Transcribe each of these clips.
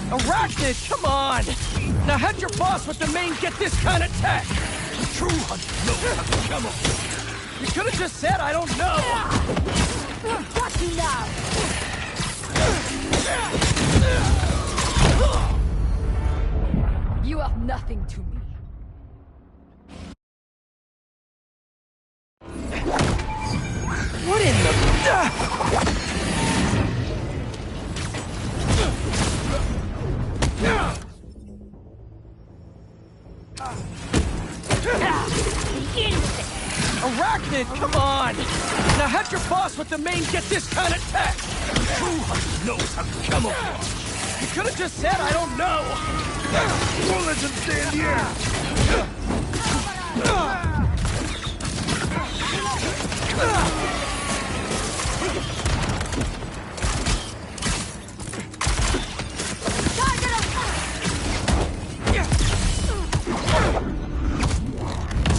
Arachnid, come on! Now how'd your boss with the main get this kind of tech? True hunter knows how to camouflage. You could have just said I don't know! Got you now! You are nothing to me. What in the... Arachnid, come on! Now how'd your boss with the main get this kind of tech? True hunter knows how to camouflage. You could have just said I don't know! We'll let him stand here.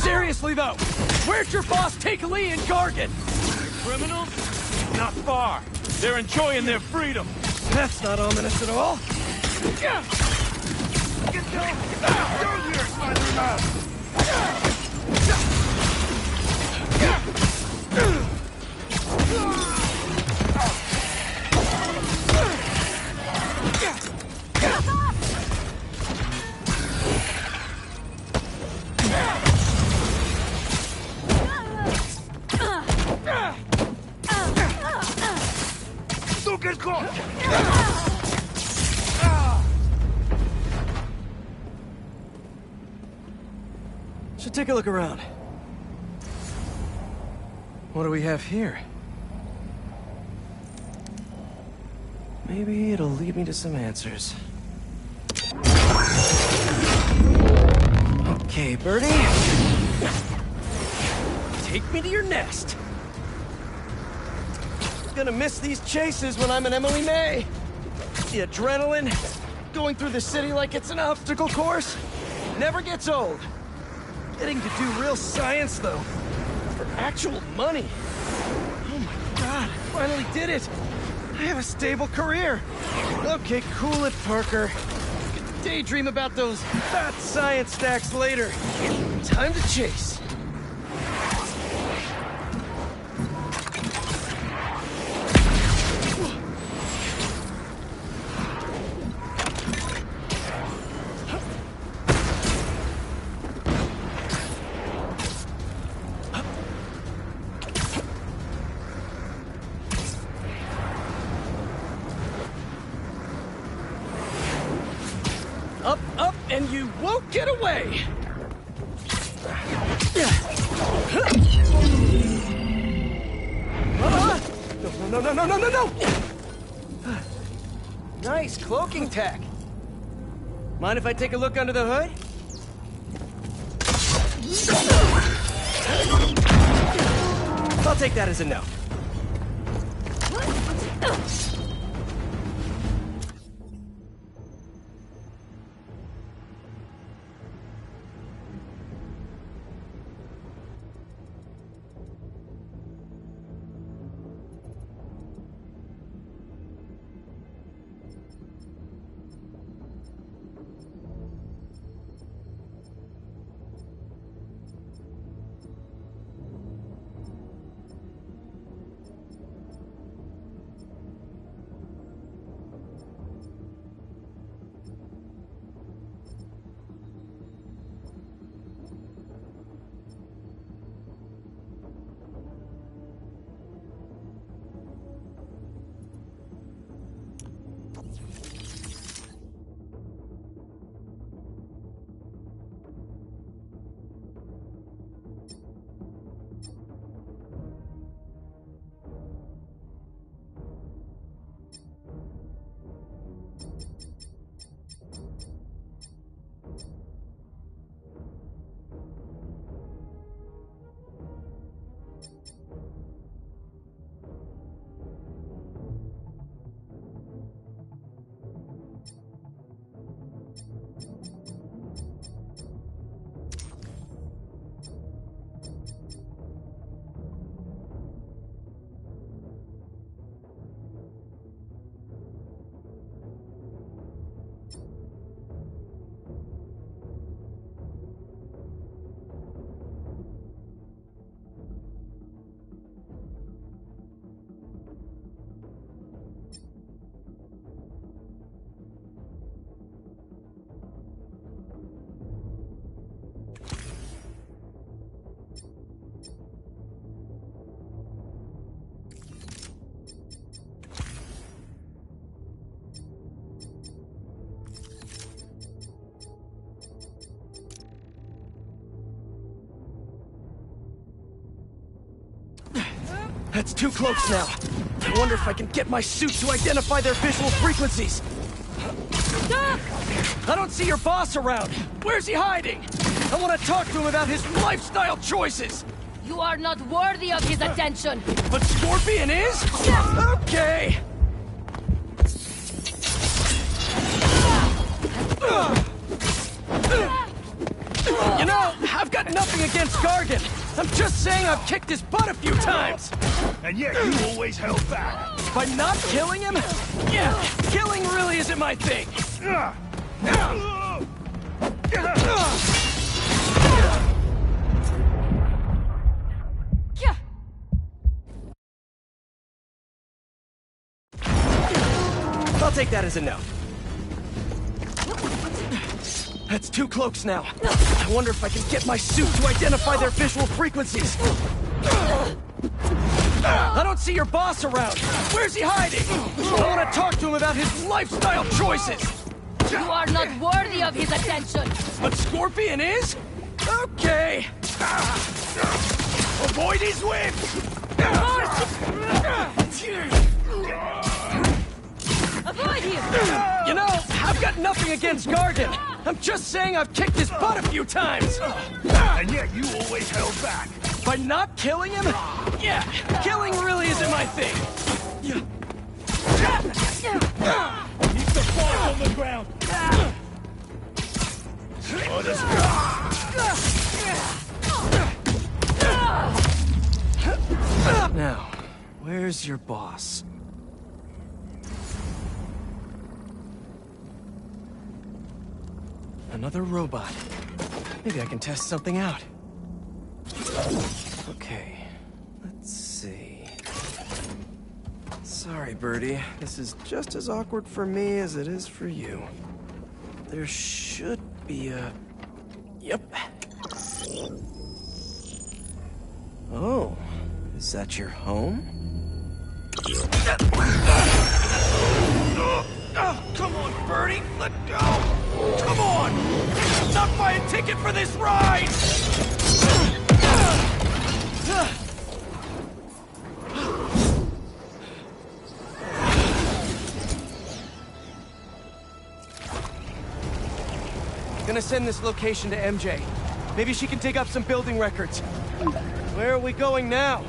Seriously though, where'd your boss take Lee and Gargan? Criminals? Not far. They're enjoying their freedom. That's not ominous at all. Get down! Down here, Spider-Man! Don't get caught! Should take a look around. What do we have here? Maybe it'll lead me to some answers. Okay, Birdie. Take me to your nest. Gonna miss these chases when I'm an Emily May. The adrenaline, going through the city like it's an obstacle course, never gets old. Getting to do real science, though, for actual money. Oh my God, I finally did it. I have a stable career. Okay, cool it, Parker. Get to daydream about those fat science stacks later. Time to chase. Up, up, and you won't get away! No, no, no, no, no, no, no! Nice cloaking tech. Mind if I take a look under the hood? I'll take that as a no. That's too close now. I wonder if I can get my suit to identify their visual frequencies. I don't see your boss around. Where's he hiding? I want to talk to him about his lifestyle choices. You are not worthy of his attention. But Scorpion is? Okay. You know, I've got nothing against Gargan. I'm just saying I've kicked his butt a few times. And yet you always held back. By not killing him? Yeah, killing really isn't my thing. I'll take that as a no. That's too close now. I wonder if I can get my suit to identify their visual frequencies. I don't see your boss around. Where's he hiding? I want to talk to him about his lifestyle choices. You are not worthy of his attention. But Scorpion is? Okay. Avoid his whips! Avoid him! You know, I've got nothing against Gargan. I'm just saying I've kicked his butt a few times. And yet you always held back. By not killing him? Yeah, killing really isn't my thing. Keep the force on the ground. Now, where's your boss? Another robot. Maybe I can test something out. Okay, let's see. Sorry, Birdie. This is just as awkward for me as it is for you. There should be a... Yep. Oh, is that your home? Oh, come on, Birdie! Let go! Come on! Not buy a ticket for this ride! Gonna send this location to MJ. Maybe she can dig up some building records. Where are we going now?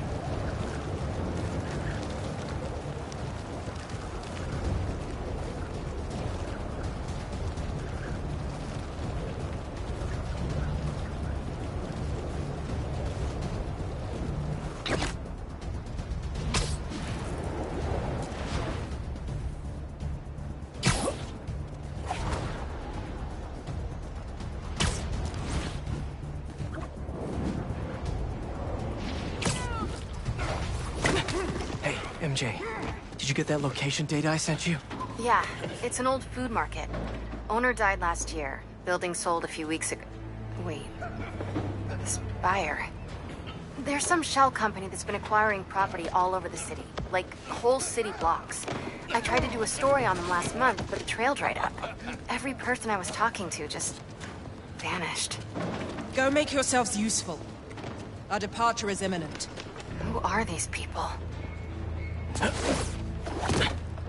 MJ, did you get that location data I sent you? Yeah, it's an old food market. Owner died last year. Building sold a few weeks ago. Wait. This buyer. There's some shell company that's been acquiring property all over the city. Like, whole city blocks. I tried to do a story on them last month, but the trail dried up. Every person I was talking to just... vanished. Go make yourselves useful. Our departure is imminent. Who are these people? I'm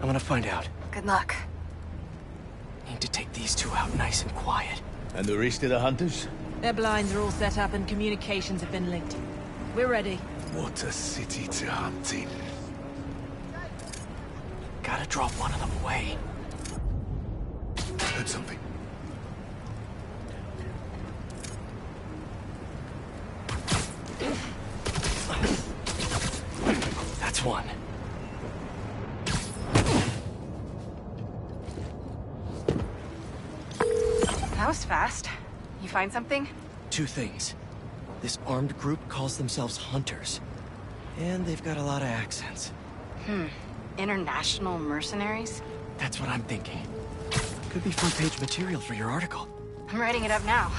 gonna find out. Good luck. Need to take these two out nice and quiet. And the rest of the hunters? Their blinds are all set up and communications have been linked. We're ready. What a city to hunt in. Gotta drop one of them away. Heard something. That's one. That was fast. You find something? Two things. This armed group calls themselves Hunters. And they've got a lot of accents. International mercenaries? That's what I'm thinking. Could be front-page material for your article. I'm writing it up now.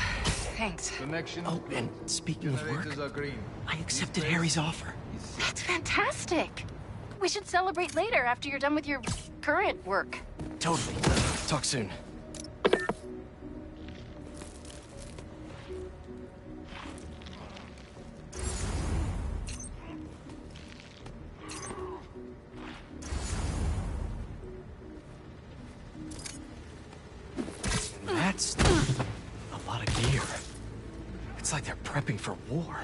Thanks. Connection. Oh, and speaking of work, Generators are green. I accepted Harry's offer. That's fantastic. We should celebrate later after you're done with your current work. Totally. Talk soon. That's a lot of gear. It's like they're prepping for war.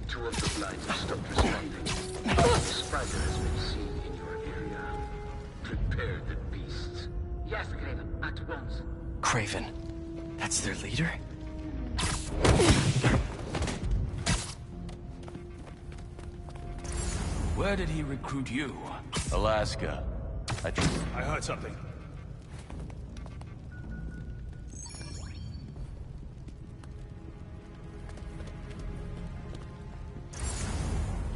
Two of the blinds have stopped responding. The spider has been seen in your area. Prepare the beasts. Yes, Craven, at once. Craven. That's their leader? Where did he recruit you? Alaska. I heard something.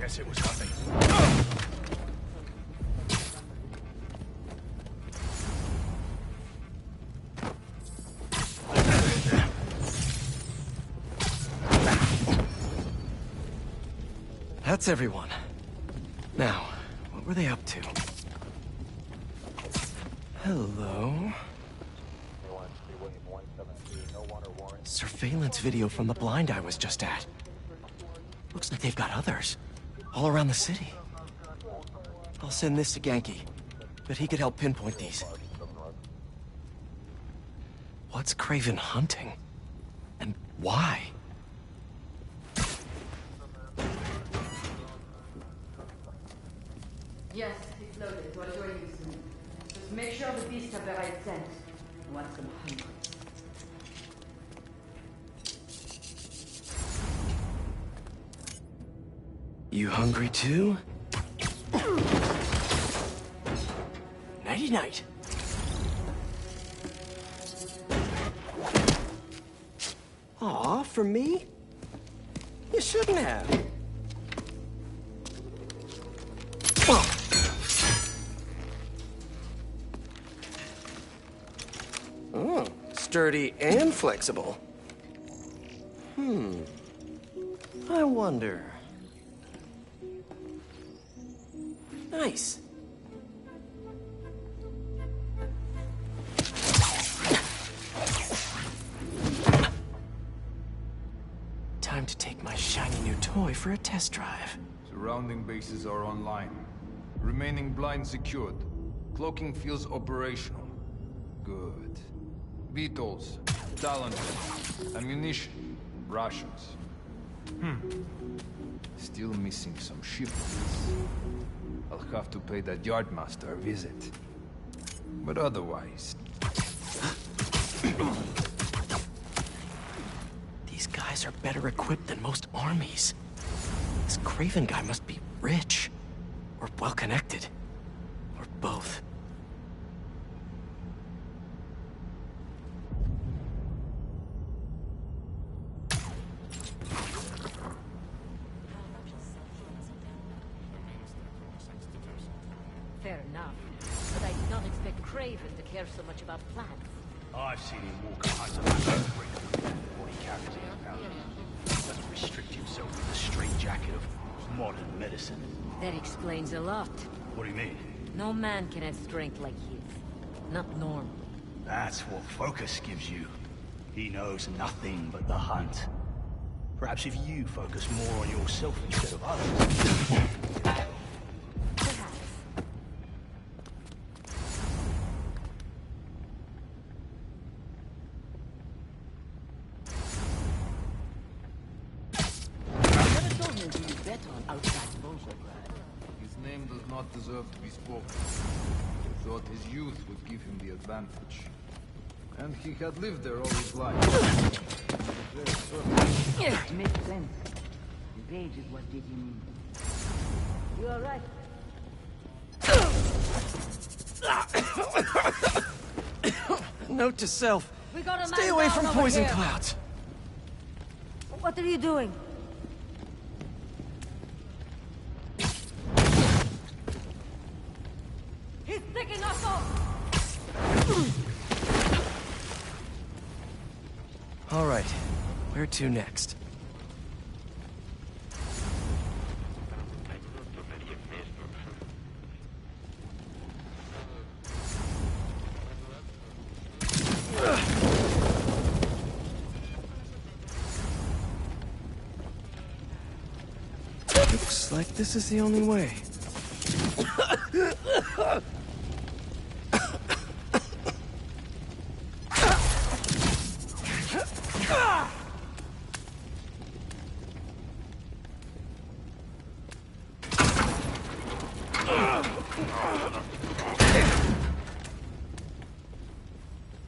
Guess it was nothing. That's everyone. Now, what were they up to? Hello? Surveillance video from the blind I was just at. Looks like they've got others. All around the city. I'll send this to Genki. But he could help pinpoint these. What's Craven hunting? And why? Yes, it's loaded. We'll join you soon. Just make sure the beasts have the right scent. I want them hungry. You hungry too? Nighty-night. Aw, for me? You shouldn't have. Oh, sturdy and flexible. I wonder. Nice. Time to take my shiny new toy for a test drive. Surrounding bases are online. Remaining blind secured. Cloaking fields operational. Good. Beetles, talent, ammunition, rations. Still missing some shipments. I'll have to pay that yardmaster a visit. But otherwise... These guys are better equipped than most armies. This Craven guy must be rich. Or well-connected. Or both. Fair enough. But I did not expect Craven to care so much about plants. I've seen him walk 100 miles what he carries in his pouch. Doesn't restrict himself with the straitjacket of modern medicine. That explains a lot. What do you mean? No man can have strength like his. Not normal. That's what focus gives you. He knows nothing but the hunt. Perhaps if you focus more on yourself instead of others. His name does not deserve to be spoken. He thought his youth would give him the advantage. And he had lived there all his life. It makes sense. The rage is what did you mean. You are right. Note to self. We got a Stay man away down from over poison here. clouds. What are you doing? He's picking us off! All right. Where to next? like this is the only way.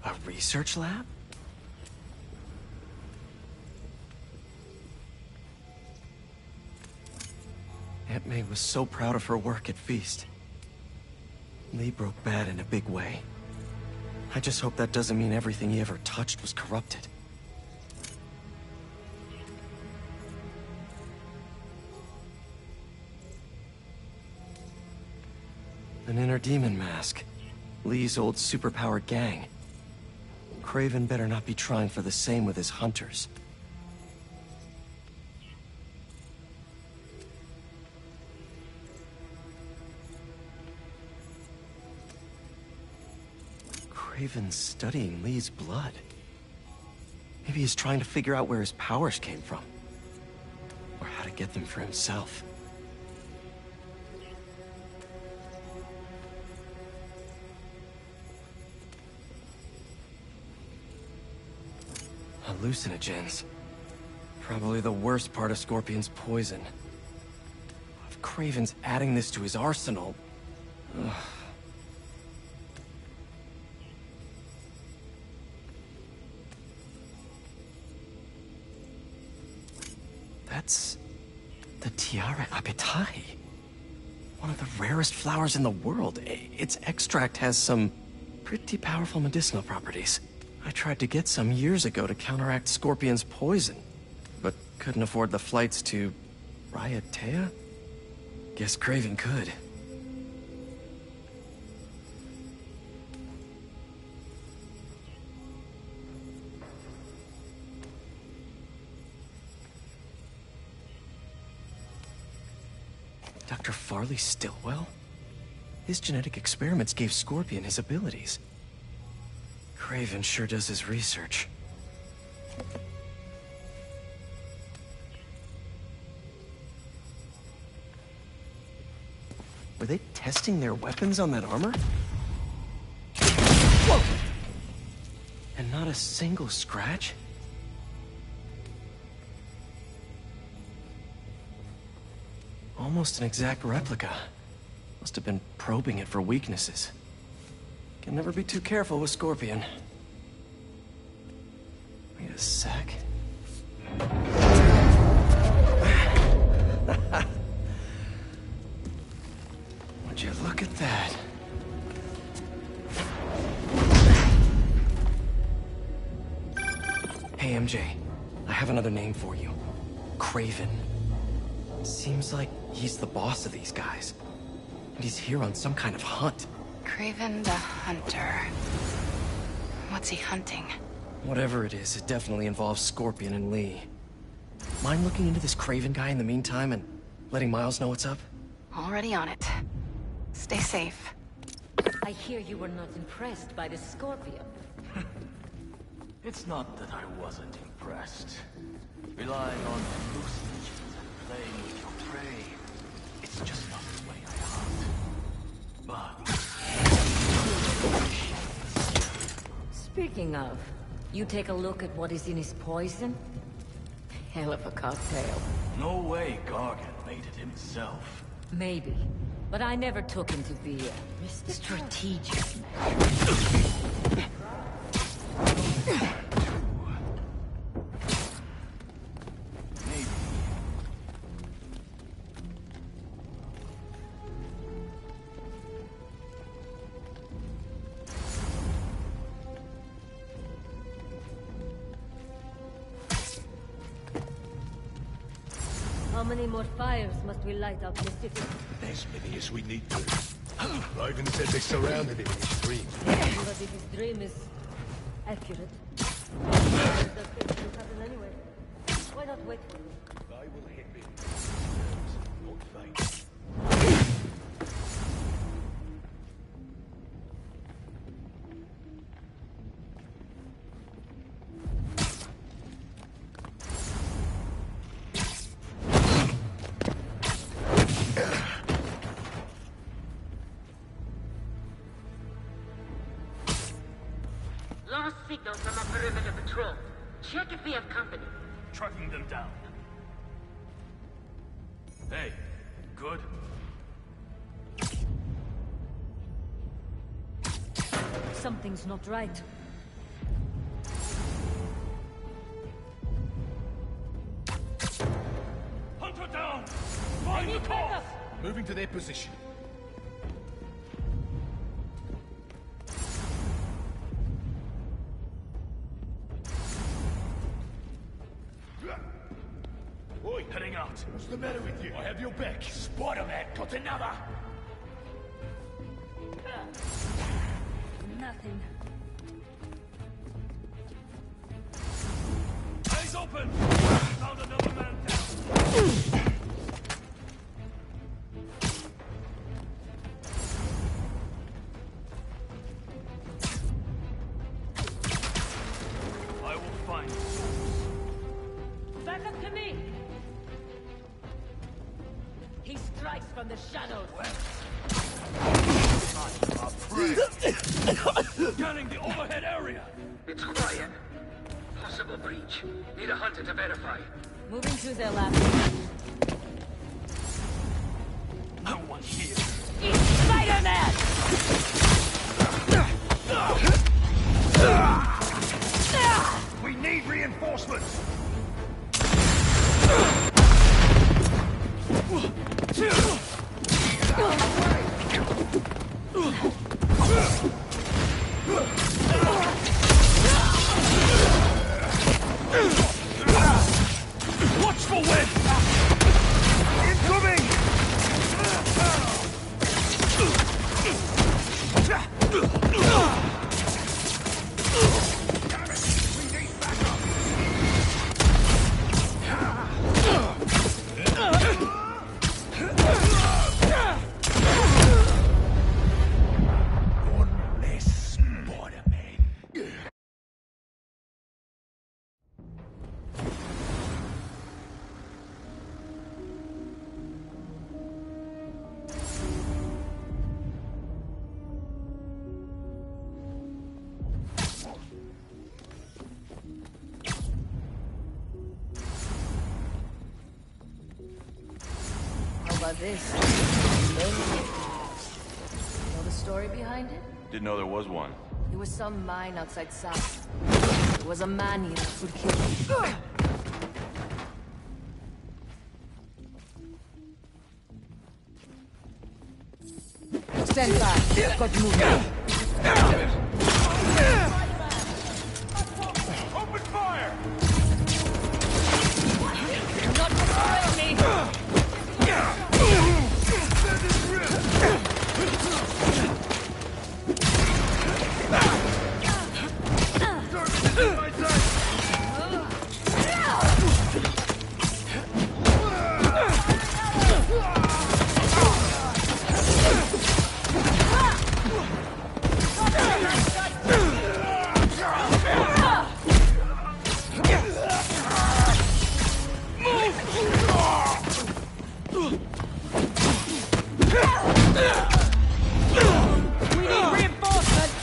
A research lab? Aunt May was so proud of her work at Feast. Lee broke bad in a big way. I just hope that doesn't mean everything he ever touched was corrupted. An inner demon mask. Lee's old superpowered gang. Craven better not be trying for the same with his hunters. Craven's studying Lee's blood. Maybe he's trying to figure out where his powers came from. Or how to get them for himself. Hallucinogens. Probably the worst part of Scorpion's poison. If Craven's adding this to his arsenal... Ugh. That's... the Tiara Apitai. One of the rarest flowers in the world. Its extract has some pretty powerful medicinal properties. I tried to get some years ago to counteract Scorpion's poison, but couldn't afford the flights to... Raiatea? Guess Craven could. Dr. Farley Stillwell? His genetic experiments gave Scorpion his abilities. Craven sure does his research. Were they testing their weapons on that armor? Whoa! And not a single scratch? Almost an exact replica. Must have been probing it for weaknesses. Can never be too careful with Scorpion. Wait a sec. Would you look at that? Hey, MJ. I have another name for you. Craven. Seems like he's the boss of these guys. And he's here on some kind of hunt. Craven the Hunter. What's he hunting? Whatever it is, it definitely involves Scorpion and Lee. Mind looking into this Craven guy in the meantime and letting Miles know what's up? Already on it. Stay safe. I hear you were not impressed by the Scorpion. It's not that I wasn't impressed. Relying on hallucinogens and playing with your prey, it's just not the way I hunt. But... Speaking of, you take a look at what is in his poison? Hell of a cocktail. no way Gargan made it himself. Maybe, but I never took him to be a strategic man. How many more fires must we light out this city? As many as we need to. Ivan said they surrounded him in his dream. But if his dream is accurate, does things will happen anyway. Why not wait for him? I will hit him. Not fight. Lost signal from a perimeter patrol. Check if we have company. Tracking them down. Hey, good? Something's not right. Hunter down! Find the cause! Moving to their position. Oi, heading out. What's the matter with you? I have your back. Spider-Man got another. Nothing. Eyes open! Found another man down. I will find source. Back up to me! He strikes from the shadows. Scanning the overhead area. It's quiet. Possible breach. Need a hunter to verify. Moving to their left. No one here. Eat Spider-Man! We need reinforcements. Watchful wind! Incoming! One less Spider-Man. How about this? Know the story behind it? Didn't know there was one. There was some mine outside South. There was a man here who'd kill me. Stand back. Got moving. Open fire! Not destroying me. We need reinforcements!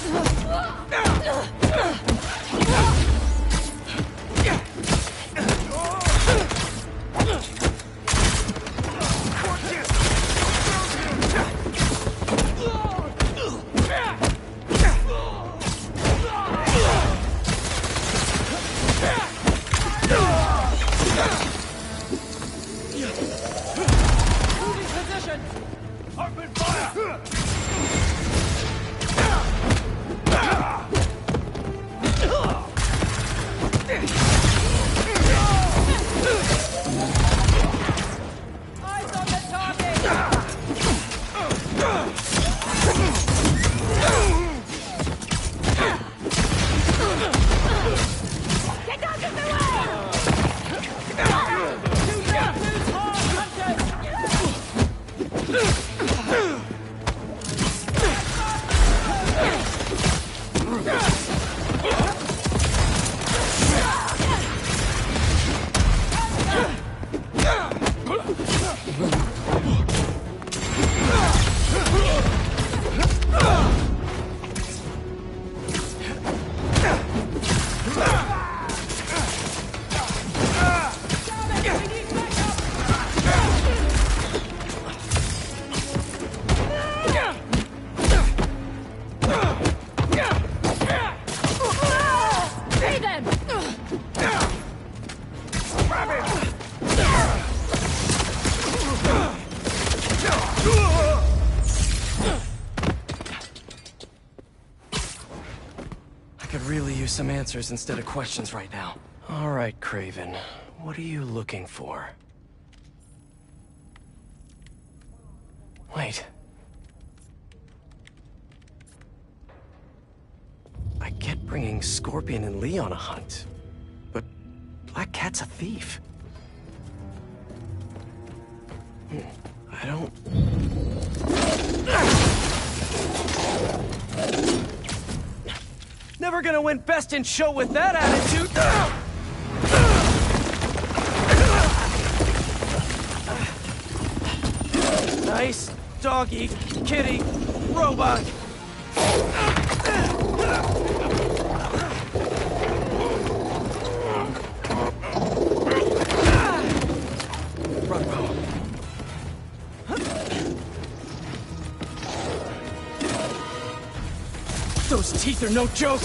some answers instead of questions right now. All right, Craven. What are you looking for? Wait. I get bringing Scorpion and Lee on a hunt, but Black Cat's a thief. I don't... Never gonna win Best in Show with that attitude! Nice doggy, kitty, robot! Run. Those teeth are no joke!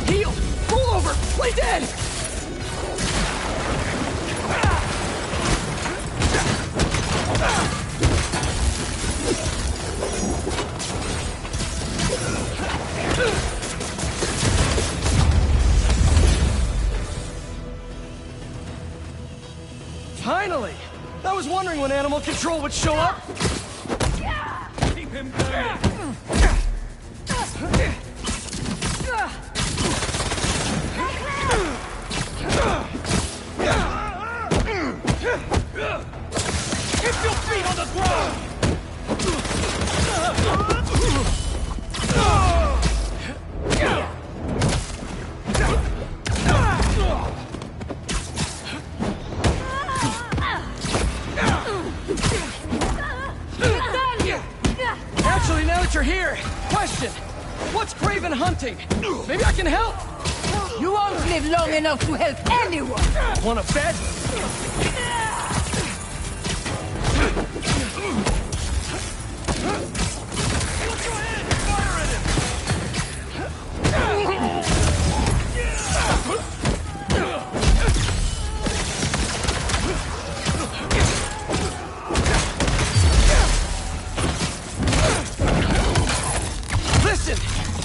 Heal! Roll over! Play dead! Finally! I was wondering when Animal Control would show up! Keep him going! Keep your feet on the ground! Actually, now that you're here, question. What's Craven hunting? Maybe I can help. You won't live long enough to help anyone! Wanna bet? Listen,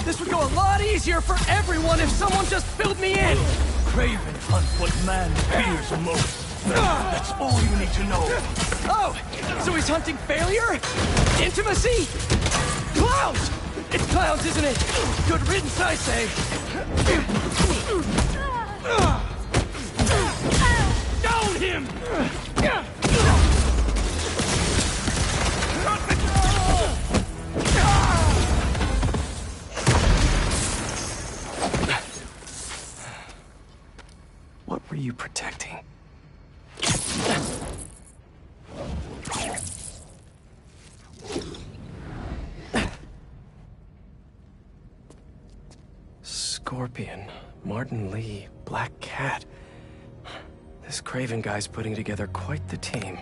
this would go a lot easier for everyone if someone just filled me in. Craven hunt what man fears most. That's all you need to know. Oh, so he's hunting failure? Intimacy? Clowns! It's clowns, isn't it? Good riddance, I say. Down him! What were you protecting? Scorpion, Martin Lee, Black Cat. This Craven guy's putting together quite the team.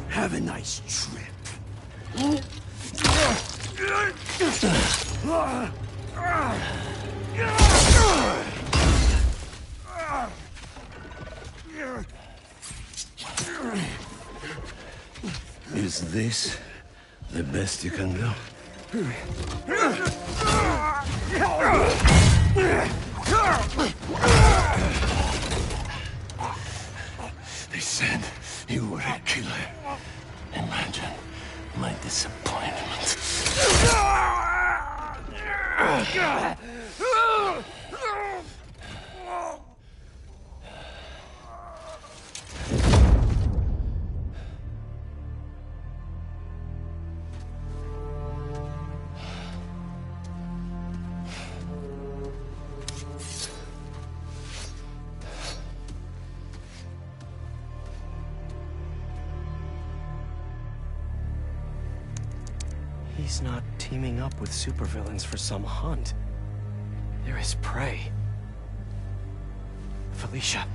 Have a nice trip. Is this the best you can do? They said you were a killer. Imagine my disappointment. He's not teaming up with supervillains for some hunt. They're his prey. Felicia.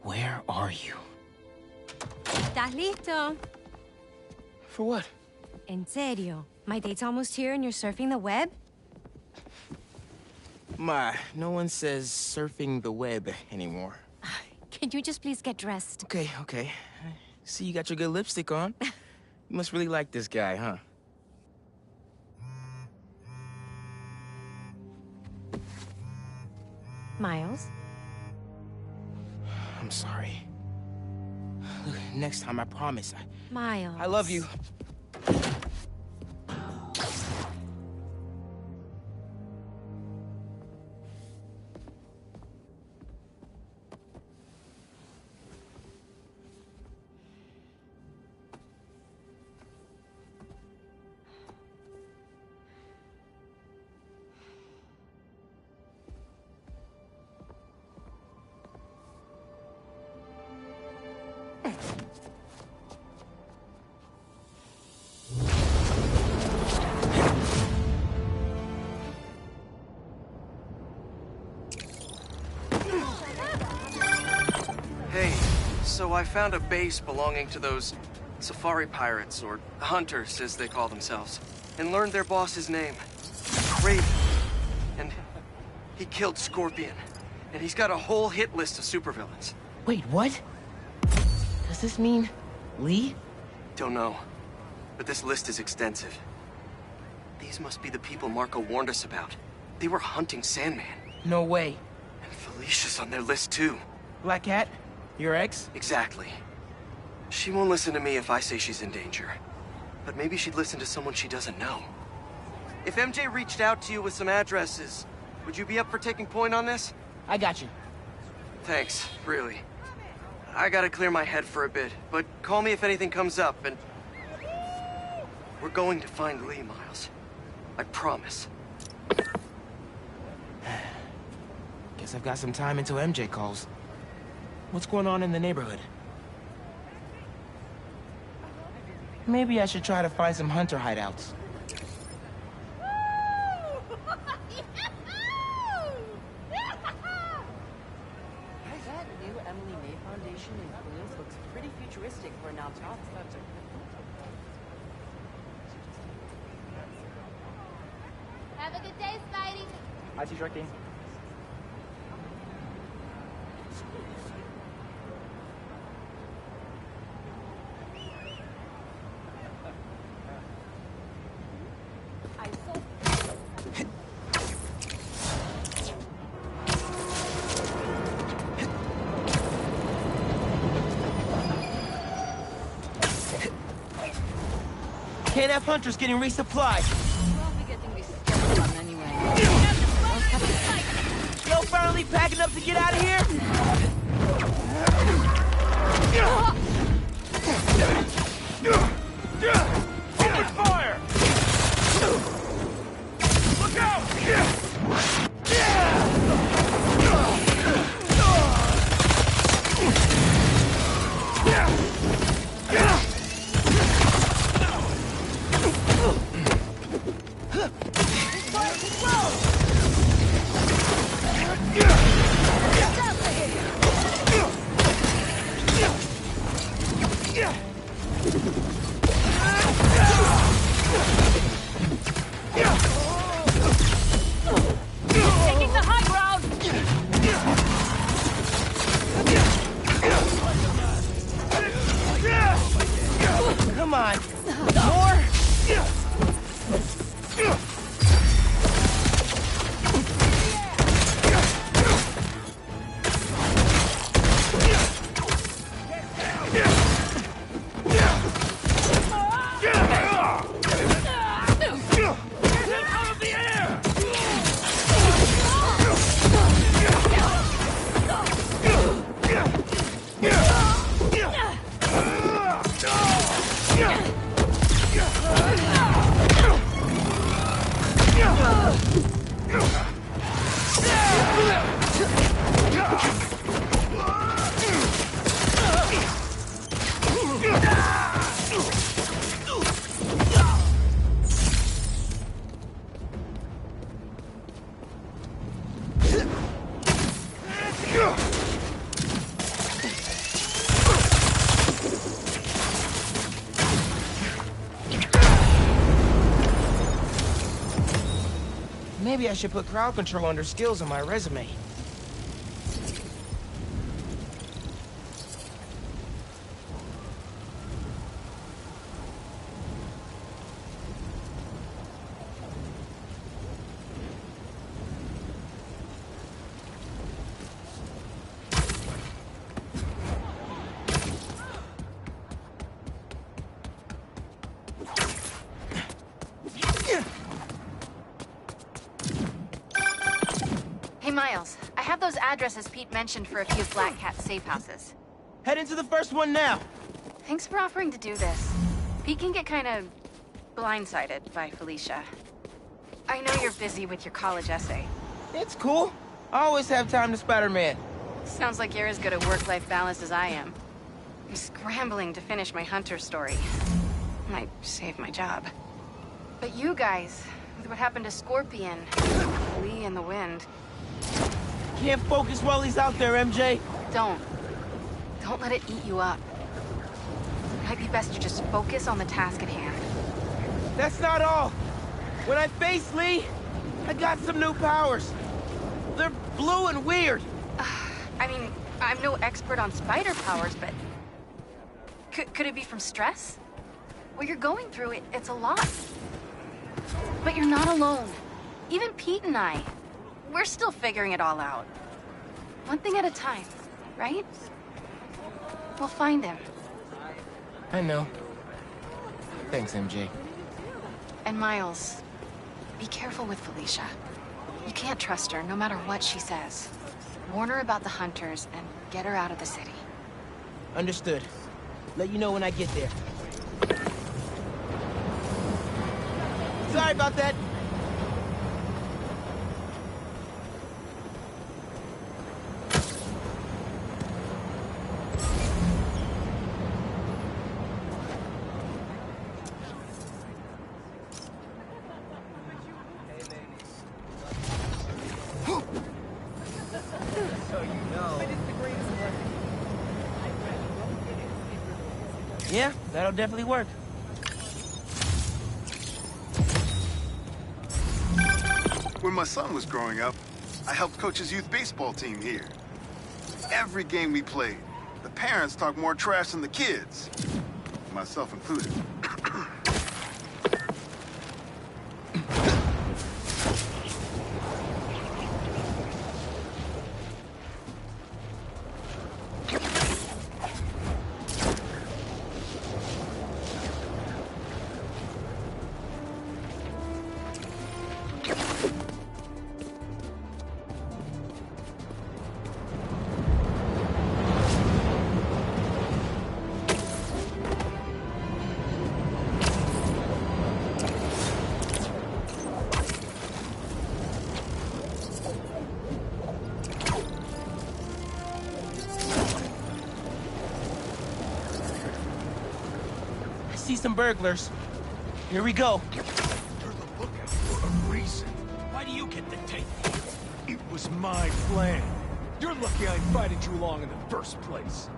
Where are you? ¿Estás listo? For what? En serio. My date's almost here and you're surfing the web? Ma, no one says surfing the web anymore. Can you just please get dressed? Okay. See, you got your good lipstick on. You must really like this guy, huh? Miles? I'm sorry. Look, next time, I promise. Miles. I love you. Hey, so I found a base belonging to those safari pirates, or hunters, as they call themselves, and learned their boss's name. Craven. And he killed Scorpion. And he's got a whole hit list of supervillains. Wait, what? Does this mean Lee? Don't know, but this list is extensive. These must be the people Marco warned us about. They were hunting Sandman. No way. And Felicia's on their list too. Black Cat? Your ex? Exactly. She won't listen to me if I say she's in danger. But maybe she'd listen to someone she doesn't know. If MJ reached out to you with some addresses, would you be up for taking point on this? I got you. Thanks, really. I gotta clear my head for a bit, but call me if anything comes up, and... We're going to find Lee, Miles. I promise. Guess I've got some time until MJ calls. What's going on in the neighborhood? Maybe I should try to find some hunter hideouts. That new Emily May Foundation in Queens looks pretty futuristic for an outfit. Have a good day, Spidey. Hi, Teacher King. Can't have hunters getting resupplied. We'll be getting this done anyway. Y'all finally packing up to get out of here? Open fire! Look out! Taking the high ground! Come on. More? Maybe I should put crowd control under skills on my resume. Hey, Miles. I have those addresses Pete mentioned for a few Black Cat safe houses. Head into the first one now. Thanks for offering to do this. Pete can get kind of blindsided by Felicia. I know you're busy with your college essay. It's cool. I always have time to Spider-Man. Sounds like you're as good at work-life balance as I am. I'm scrambling to finish my Hunter story. Might save my job. But you guys, with what happened to Scorpion, Lee and the Wind... Can't focus while he's out there, MJ. Don't let it eat you up. It might be best to just focus on the task at hand. That's not all. When I face Lee, I got some new powers. They're blue and weird. I mean, I'm no expert on spider powers, but... Could it be from stress? What you're going through, it's a lot. But you're not alone. Even Pete and I, we're still figuring it all out. One thing at a time, right? We'll find him. I know. Thanks, MJ. And Miles, be careful with Felicia. You can't trust her, no matter what she says. Warn her about the Hunters and get her out of the city. Understood. Let you know when I get there. Sorry about that. Yeah, that'll definitely work. When my son was growing up, I helped coach his youth baseball team here. Every game we played, the parents talked more trash than the kids, myself included. See some burglars. Here we go. You're the lookout for a reason. Why do you get the tape? It was my plan. You're lucky I invited you along in the first place.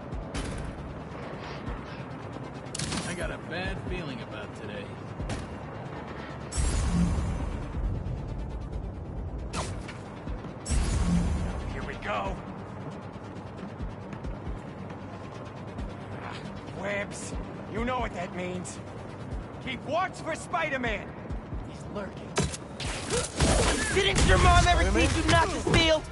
I got a bad feeling about today. Here we go. Webs. You know what that means. Keep watch for Spider-Man. He's lurking. Didn't your mom ever teach you not to steal?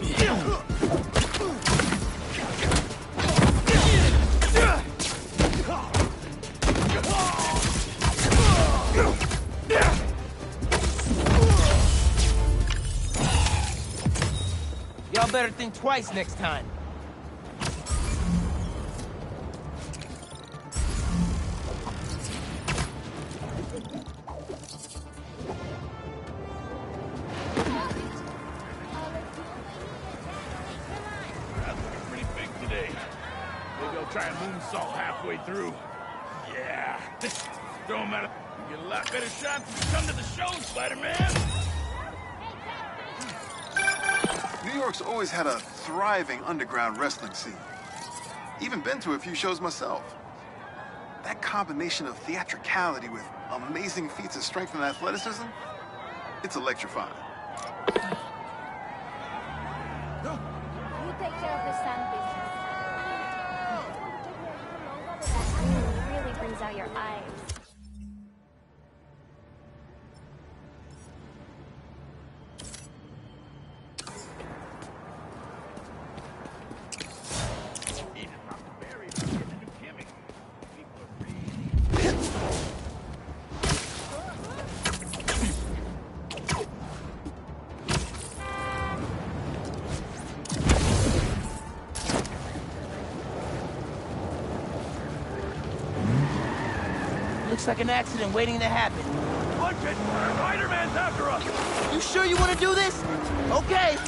Y'all better think twice next time. Pretty big today. Maybe I'll try and moonsault halfway through. Yeah. Throw him out of... You get a lot better shots if you come to the show, Spider-Man. New York's always had a thriving underground wrestling scene. Even been to a few shows myself. That combination of theatricality with amazing feats of strength and athleticism, it's electrifying. You take care of the sand business. That really brings out your eyes. Looks like an accident waiting to happen. Look it! Spider-Man's after us! You sure you want to do this? Okay.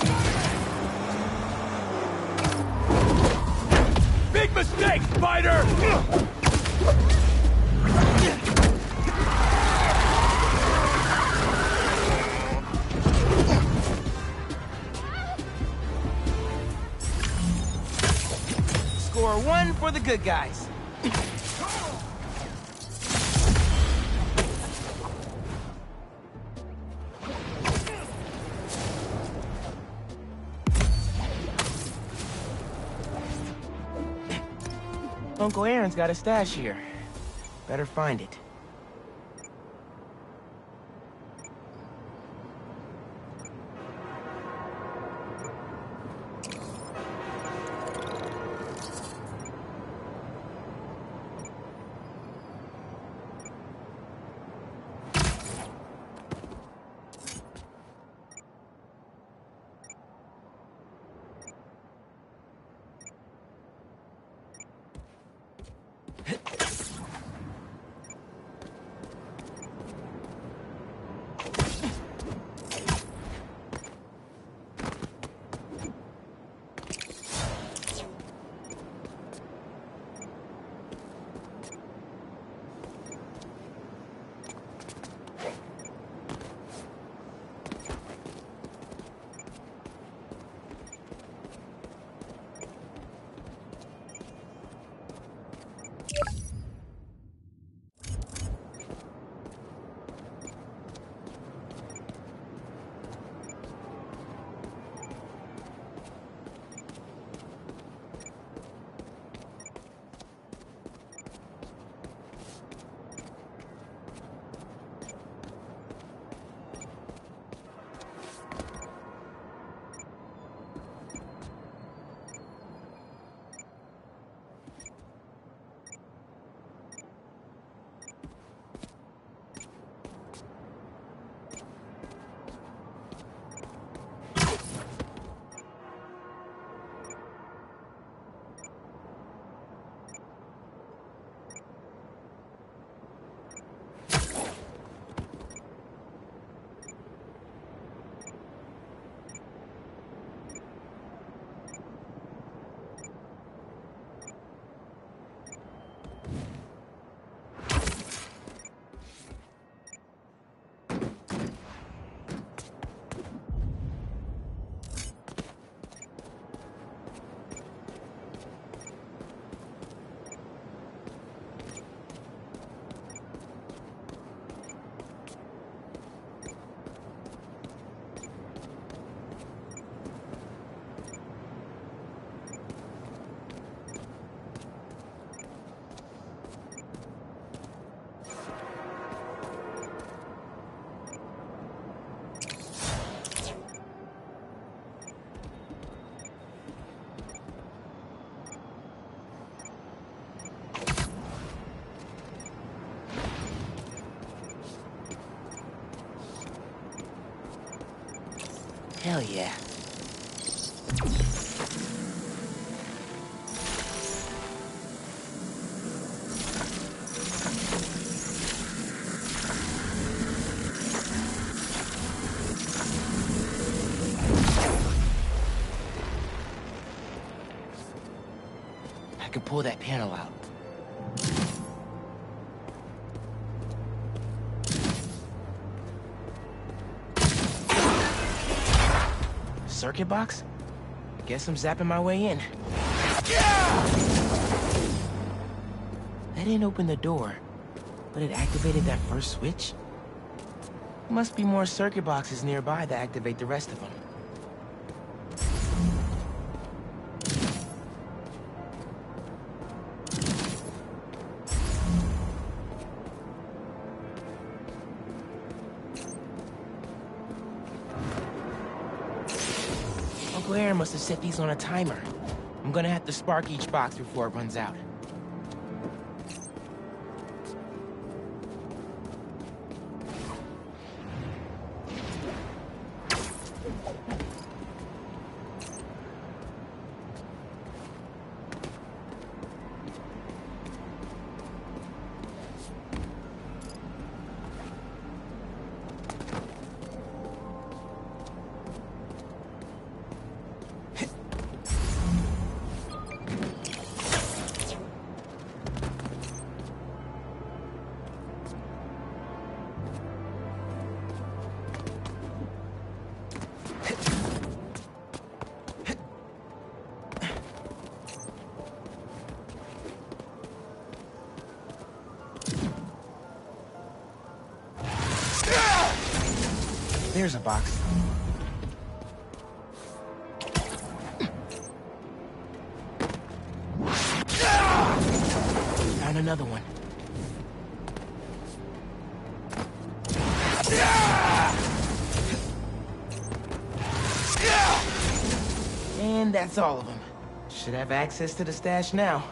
Big mistake, Spider! Score one for the good guys. Uncle Aaron's got a stash here. Better find it. Hell yeah. I can pull that panel out. Circuit box? Guess I'm zapping my way in. That didn't open the door, but it activated that first switch? Must be more circuit boxes nearby to activate the rest of them. Uncle Aaron must have set these on a timer. I'm gonna have to spark each box before it runs out. There's a box. Found another one. And that's all of them. Should have access to the stash now.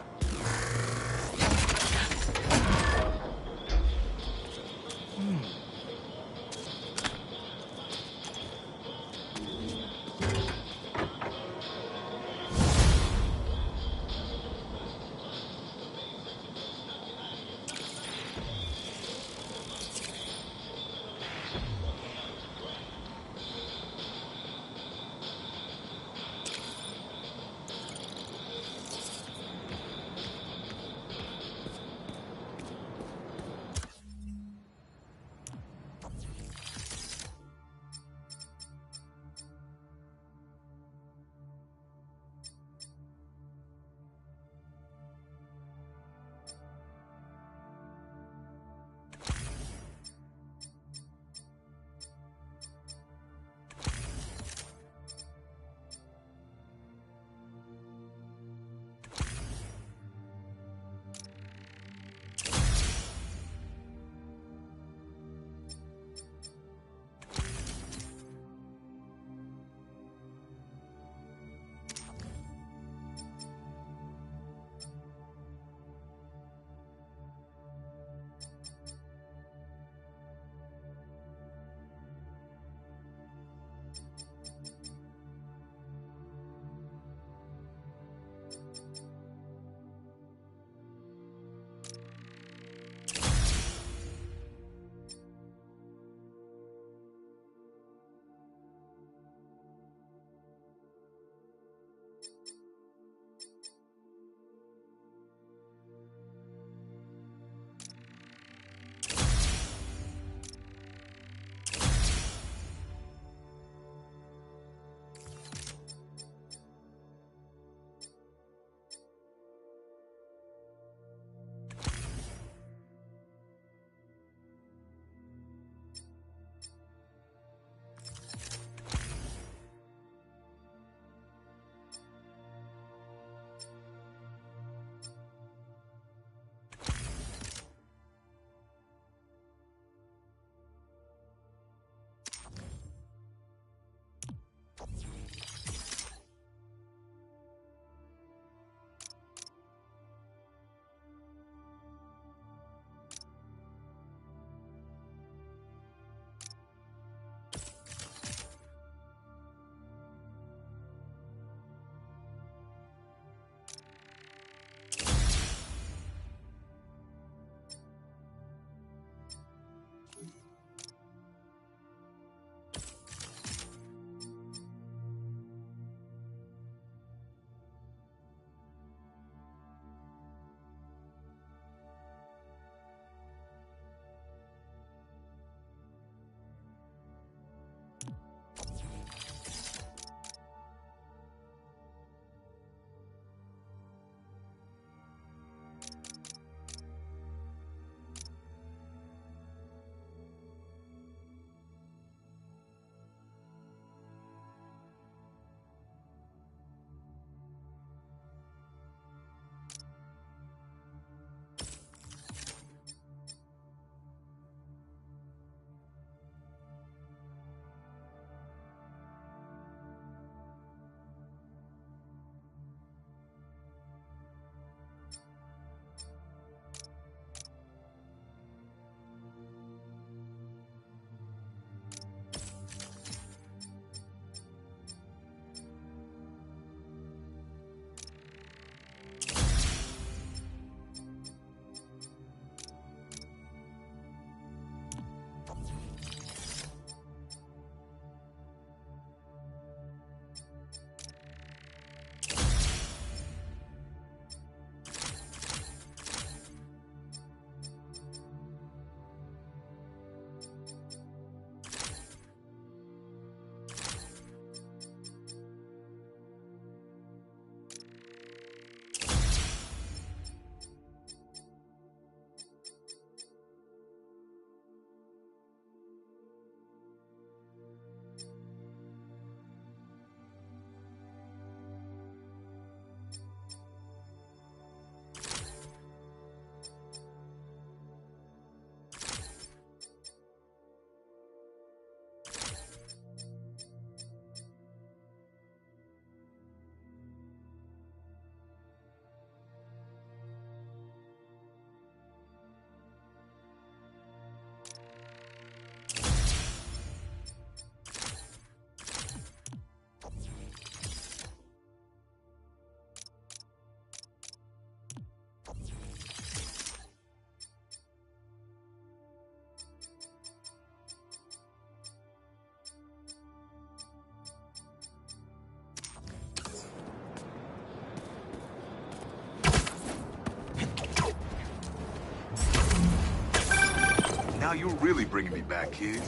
Now you're really bringing me back, kid.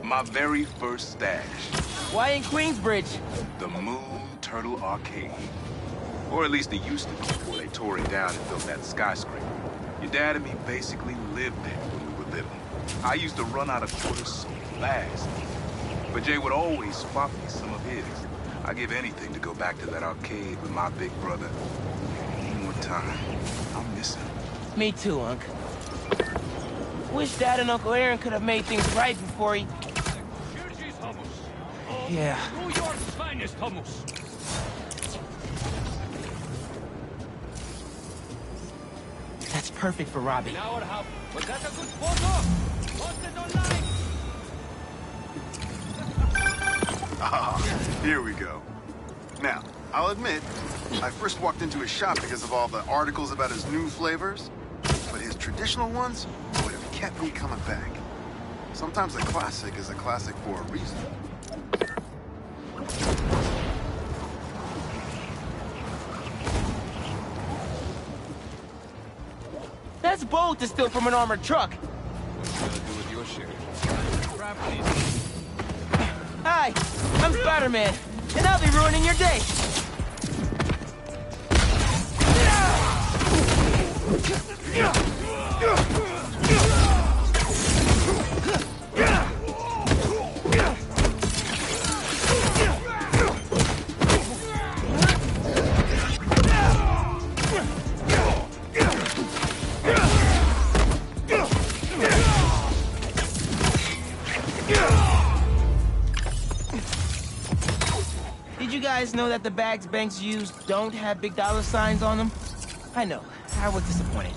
My very first stash. Why in Queensbridge? The Moon Turtle Arcade. Or at least it used to be before they tore it down and built that skyscraper. Your dad and me basically lived there when we were little. I used to run out of quarters so fast. But Jay would always spot me some of his. I'd give anything to go back to that arcade with my big brother. One more time. I'll miss him. Me too, Unc. Wish Dad and Uncle Aaron could have made things right before he... Yeah. New York's finest hummus. That's perfect for Robbie. Now what happened? Was that a good photo? Post it online. Ah, here we go. Now, I'll admit, I first walked into his shop because of all the articles about his new flavors, but his traditional ones would have kept me coming back. Sometimes a classic is a classic for a reason. That's bold to steal from an armored truck. What's it gonna do with your share? Hi, I'm Spider-Man, and I'll be ruining your day. Did you guys know that the bags banks use don't have big dollar signs on them? I know, I was disappointed.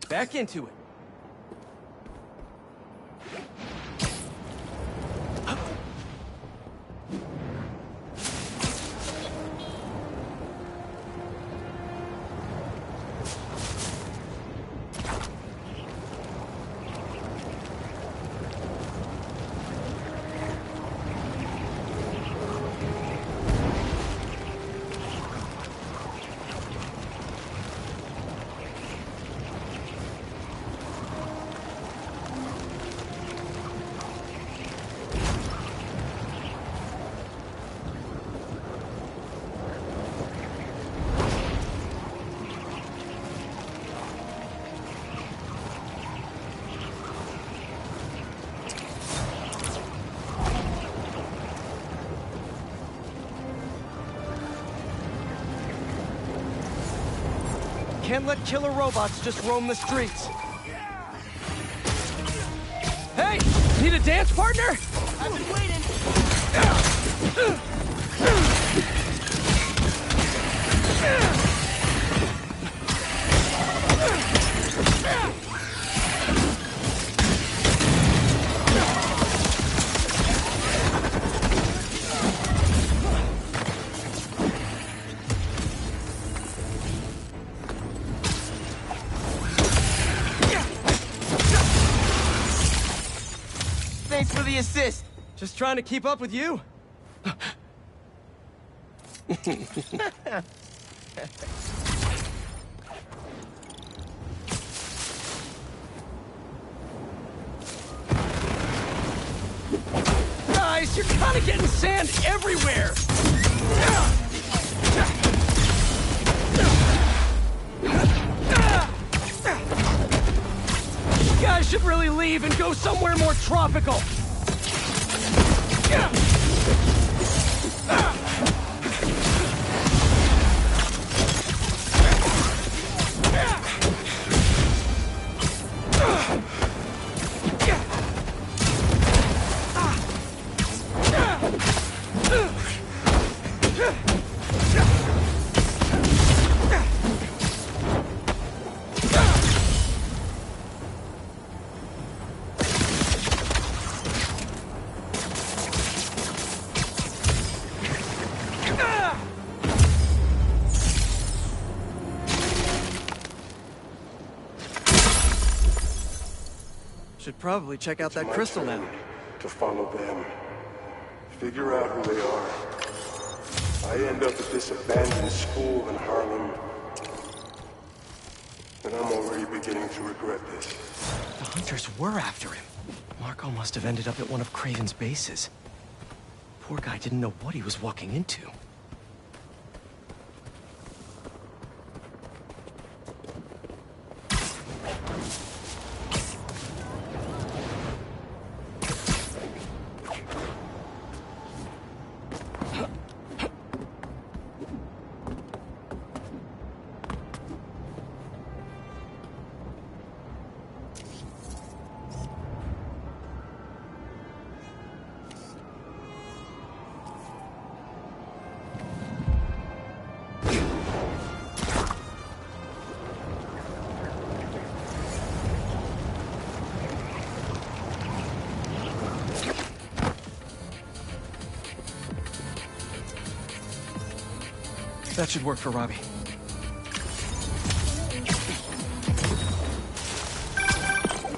Back into it. Can't let killer robots just roam the streets. Hey, need a dance partner? I've been waiting. the assist? Just trying to keep up with you. Guys, you're kind of getting sand everywhere. You guys should really leave and go somewhere more tropical. Should probably check out that crystal now. To follow them. Figure out who they are. I end up at this abandoned school in Harlem. And I'm already beginning to regret this. The hunters were after him. Marco must have ended up at one of Craven's bases. Poor guy didn't know what he was walking into. That should work for Robbie.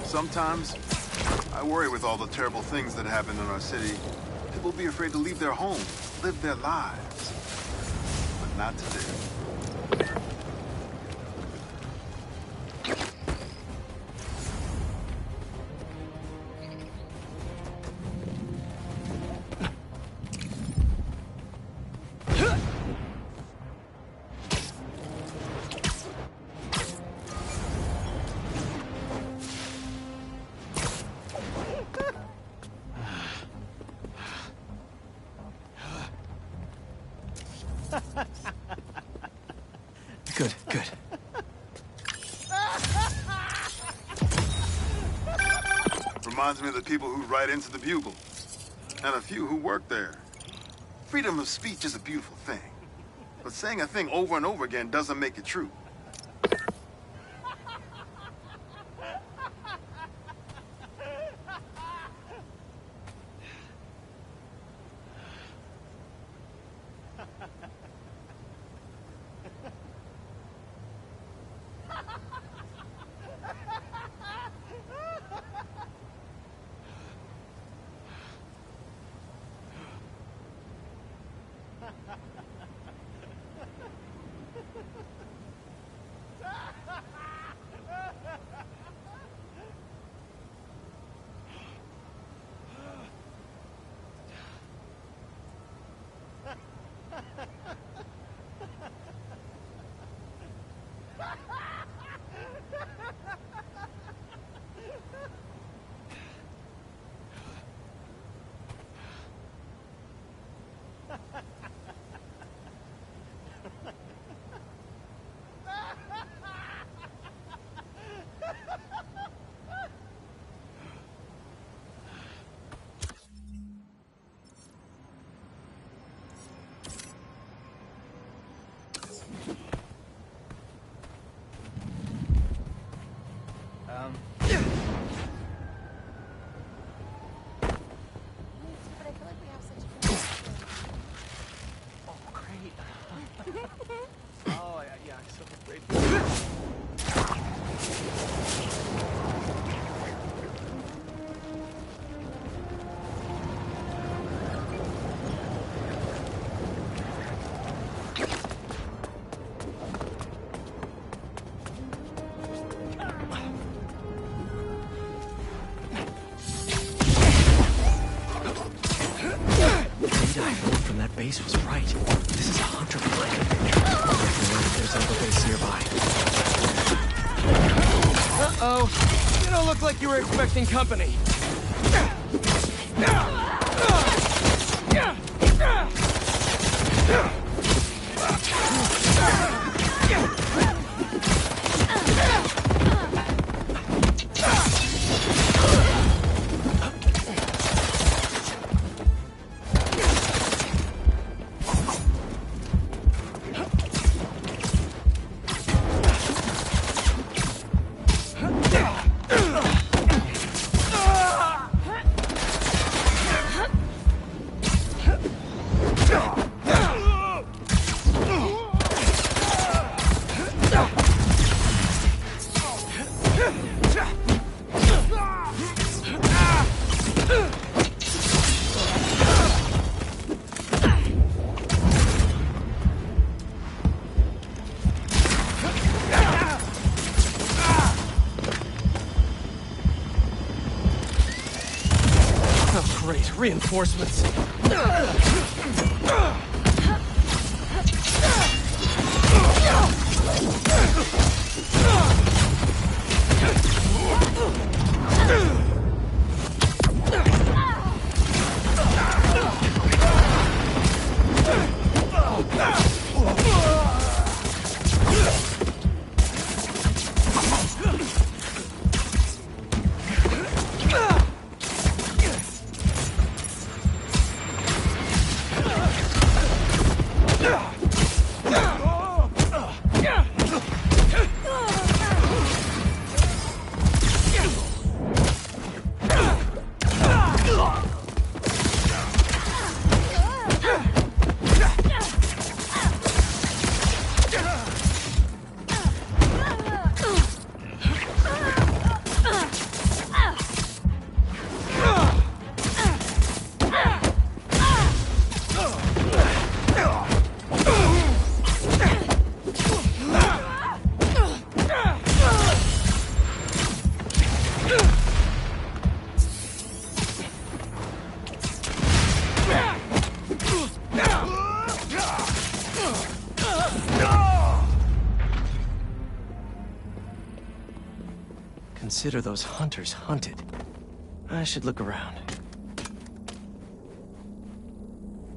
Sometimes, I worry with all the terrible things that happen in our city. People be afraid to leave their homes, live their lives. But not today. Good, good. Reminds me of the people who write into the Bugle. And a few who work there. Freedom of speech is a beautiful thing. But saying a thing over and over again doesn't make it true. base was right. This is a hunter blind. There's another base nearby. Uh-oh. You don't look like you were expecting company. Reinforcements. Consider those hunters hunted. I should look around.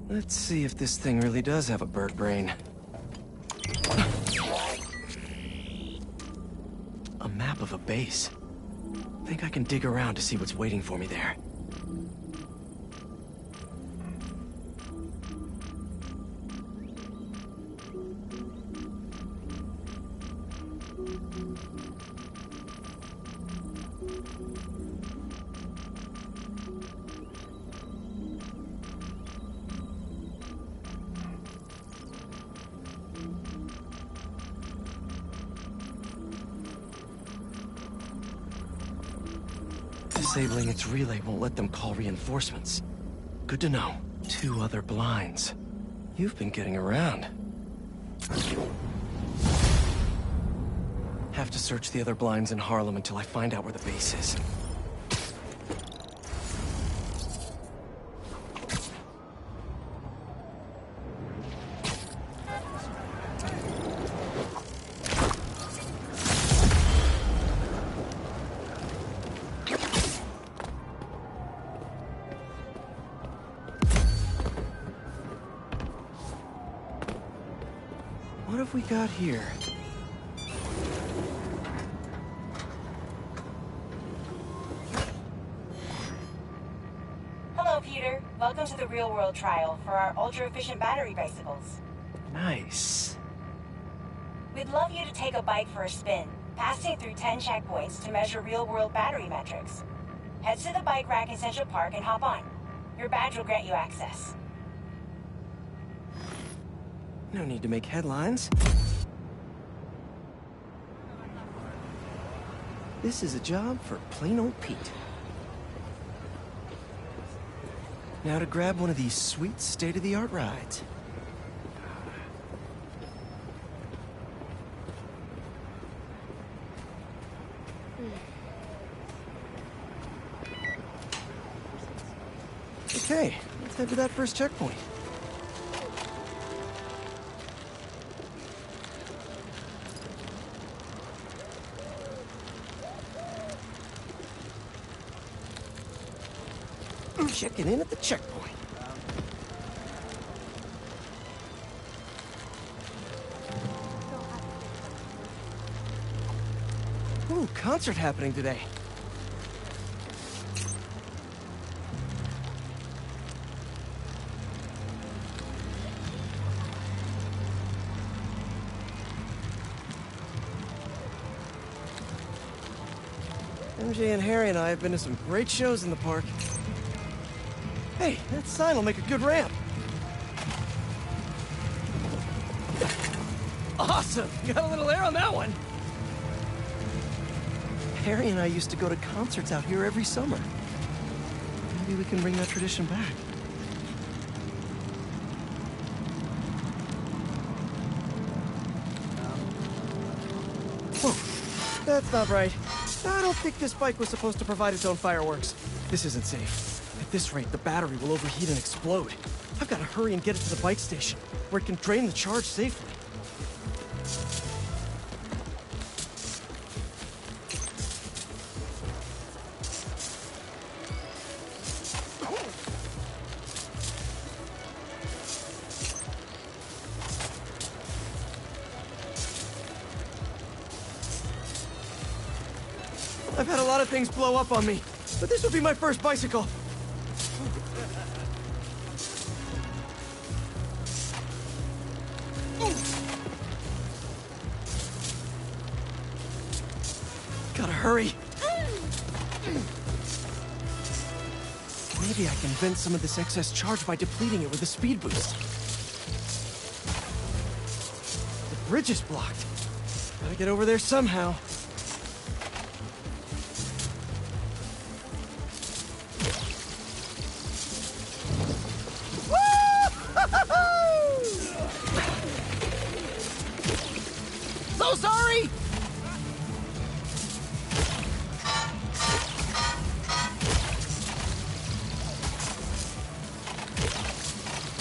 Let's see if this thing really does have a bird brain. A map of a base. Think I can dig around to see what's waiting for me there. Disabling its relay won't let them call reinforcements. Good to know. 2 other blinds. You've been getting around. Have to search the other blinds in Harlem until I find out where the base is. What have we got here? Hello, Peter. Welcome to the real-world trial for our ultra-efficient battery bicycles. Nice. We'd love you to take a bike for a spin, passing through 10 checkpoints to measure real-world battery metrics. Head to the bike rack in Central Park and hop on. Your badge will grant you access. No need to make headlines. This is a job for plain old Pete. Now to grab one of these sweet state-of-the-art rides. Okay, let's head to that first checkpoint. Checking in at the checkpoint. Ooh, concert happening today. MJ and Harry and I have been to some great shows in the park. Hey, that sign will make a good ramp. Awesome! Got a little air on that one. Harry and I used to go to concerts out here every summer. Maybe we can bring that tradition back. Whoa, that's not right. I don't think this bike was supposed to provide its own fireworks. This isn't safe. At this rate, the battery will overheat and explode. I've got to hurry and get it to the bike station, where it can drain the charge safely. I've had a lot of things blow up on me, but this will be my first bicycle. Gotta hurry. Maybe I can vent some of this excess charge by depleting it with a speed boost. The bridge is blocked. Gotta get over there somehow. So sorry!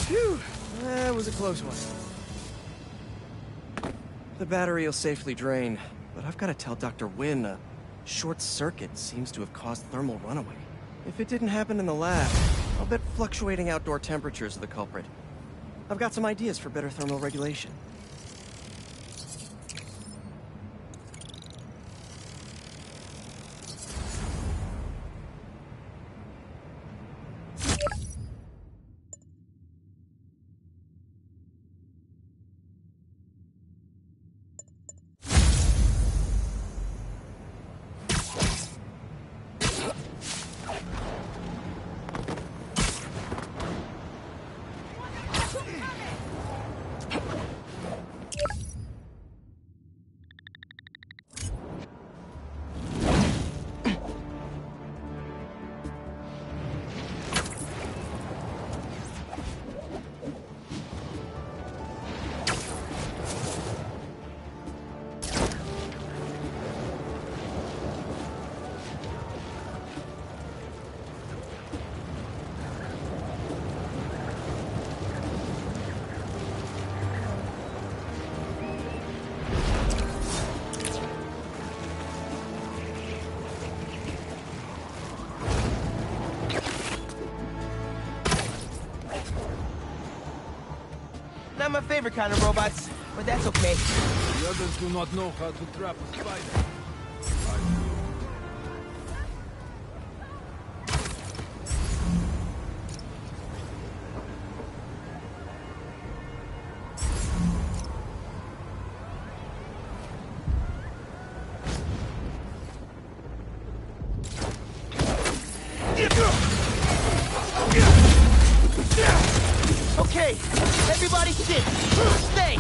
Phew, that was a close one. The battery will safely drain, but I've got to tell Dr. Wynn a short circuit seems to have caused thermal runaway. If it didn't happen in the lab, I'll bet fluctuating outdoor temperatures are the culprit. I've got some ideas for better thermal regulation. Not my favorite kind of robots, but that's okay. The others do not know how to trap a spider. I do. Okay, everybody sit. Stay.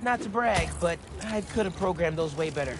Not to brag, but I could have programmed those way better.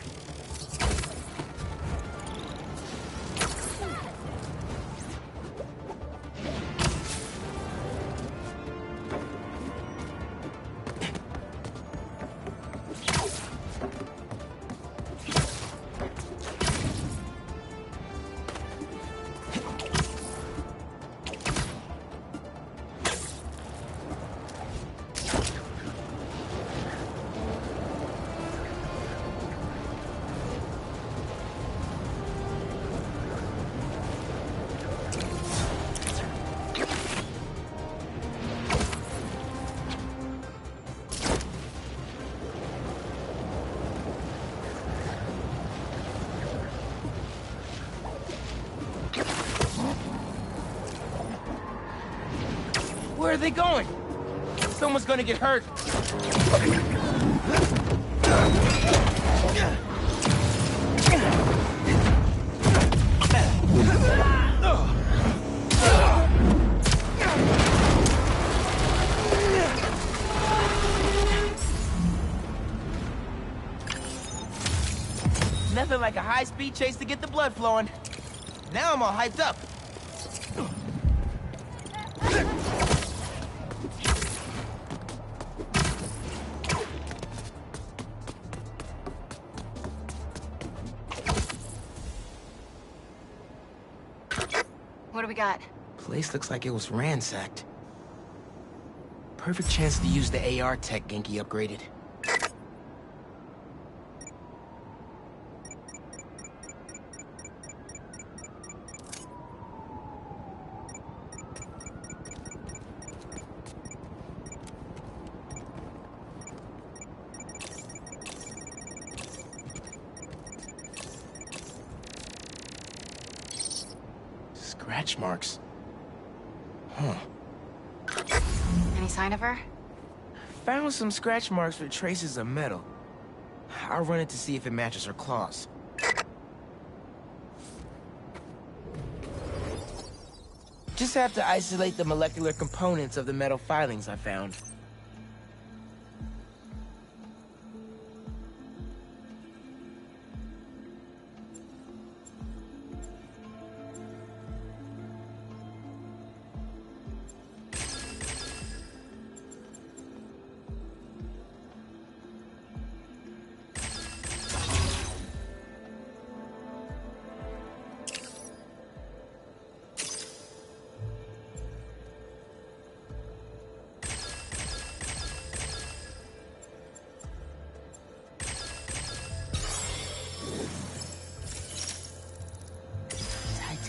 Where are they going? Someone's gonna get hurt. Nothing like a high-speed chase to get the blood flowing. Now I'm all hyped up. What do we got? Place looks like it was ransacked. Perfect chance to use the AR tech Genki upgraded. Scratch marks. Huh. Any sign of her? Found some scratch marks with traces of metal. I'll run it to see if it matches her claws. Just have to isolate the molecular components of the metal filings I found.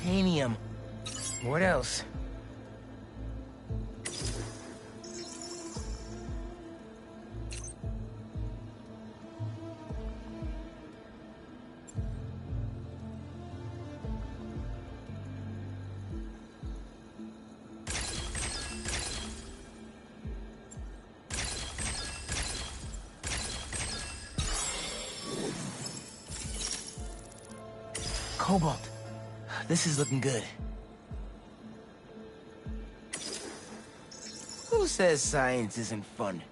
Titanium. What else? Cobalt. This is looking good. Who says science isn't fun?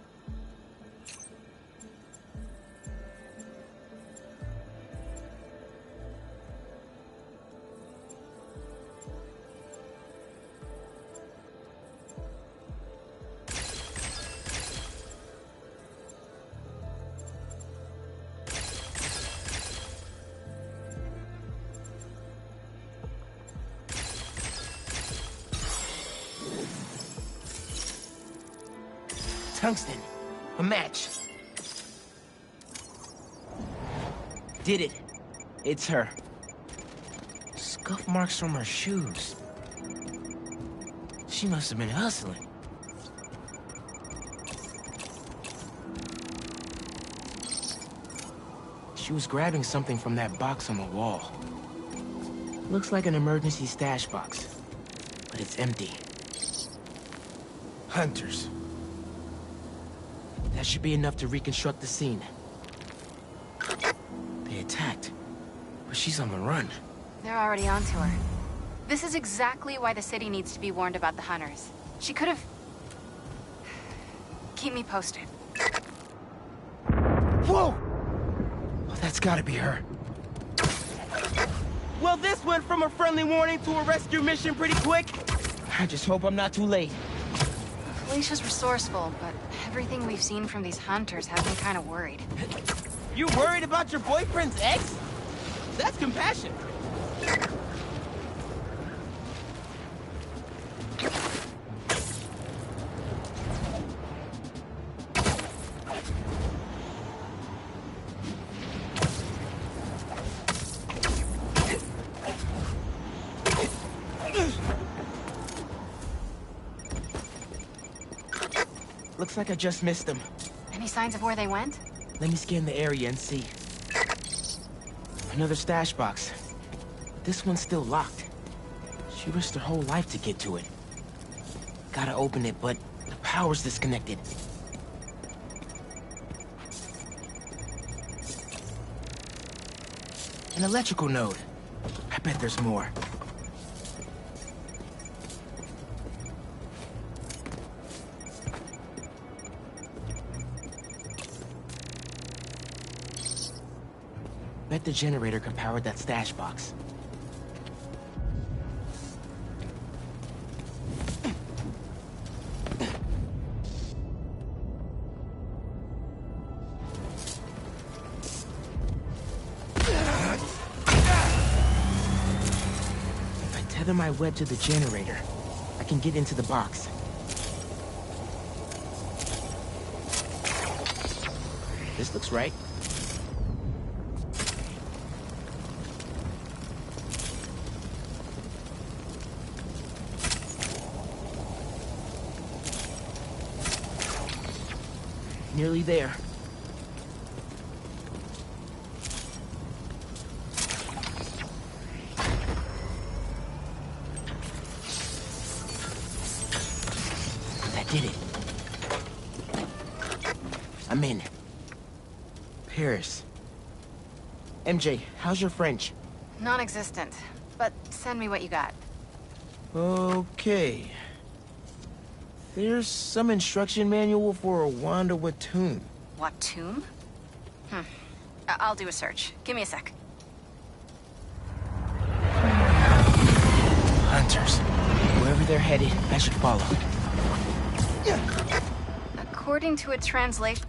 Tungsten. A match. Did it. It's her. Scuff marks from her shoes. She must have been hustling. She was grabbing something from that box on the wall. Looks like an emergency stash box, but it's empty. Hunters. That should be enough to reconstruct the scene. They attacked, but she's on the run. They're already onto her. This is exactly why the city needs to be warned about the hunters. She could have... Keep me posted. Whoa! Oh, that's gotta be her. Well, this went from a friendly warning to a rescue mission pretty quick. I just hope I'm not too late. Felicia's resourceful, but everything we've seen from these hunters has me kind of worried. You worried about your boyfriend's ex? That's compassion. Looks like I just missed them. Any signs of where they went? Let me scan the area and see. Another stash box. This one's still locked. She risked her whole life to get to it. Gotta open it, but the power's disconnected. An electrical node. I bet there's more. Bet the generator could power that stash box. If I tether my web to the generator, I can get into the box. This looks right. Nearly there. That did it. I'm in. Paris. MJ, how's your French? Non-existent. But send me what you got. Okay. There's some instruction manual for a Wanda Watoon. Watoon? I'll do a search. Give me a sec. Hunters. Wherever they're headed, I should follow. According to a translation...